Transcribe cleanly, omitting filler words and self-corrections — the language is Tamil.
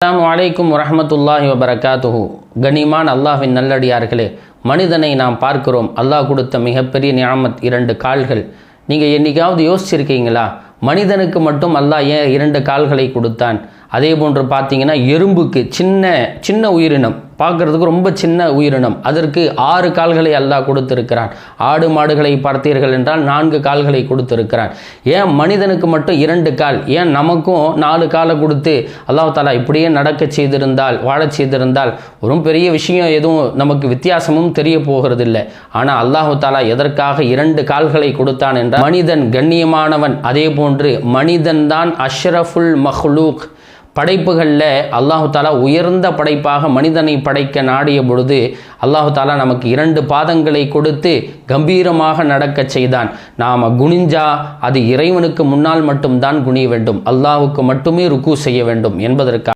அஸ்ஸலாமு அலைக்கும் வரஹ்மத்துல்லாஹி வபரகாத்துஹு. கனிமான் அல்லாஹ்வின் நல்லடியார்களே, மனிதனை நாம் பார்க்கிறோம். அல்லாஹ் கொடுத்த மிகப்பெரிய நியாமத் 2 கால்கள். நீங்கள் என்னைக்காவது யோசிச்சிருக்கீங்களா, மனிதனுக்கு மட்டும் அல்லாஹ் ஏன் 2 கால்களை கொடுத்தான்? அதே போன்று பார்த்தீங்கன்னா எறும்புக்கு சின்ன உயிரினம், பார்க்குறதுக்கு ரொம்ப சின்ன உயிரினம், அதற்கு 6 கால்களை அல்லாஹ் கொடுத்திருக்கிறான். ஆடு மாடுகளை பார்த்தீர்கள் என்றால் 4 கால்களை கொடுத்திருக்கிறான். ஏன் மனிதனுக்கு மட்டும் 2 கால்? ஏன் நமக்கும் 4 காலை கொடுத்து அல்லாஹ் தாலா இப்படியே நடக்க செய்திருந்தால், வாழச் செய்திருந்தால் ஒரு பெரிய விஷயம் எதுவும் நமக்கு வித்தியாசமும் தெரிய போகிறதில்லை. ஆனால் அல்லாஹ் தாலா எதற்காக 2 கால்களை கொடுத்தான் என்றால், மனிதன் கண்ணியமானவன். அதே போன்று மனிதன்தான் அஷ்ரஃபுல் மஹ்லூக். படைப்புகளில் அல்லாஹு தாலா உயர்ந்த படைப்பாக மனிதனை படைக்க நாடிய பொழுது அல்லாஹு தாலா நமக்கு 2 பாதங்களை கொடுத்து கம்பீரமாக நடக்க செய்தான். நாம் குனிஞ்சா அது இறைவனுக்கு முன்னால் மட்டும்தான் குனிய வேண்டும், அல்லாஹுக்கு மட்டுமே ருக்கு செய்ய வேண்டும் என்பதற்காக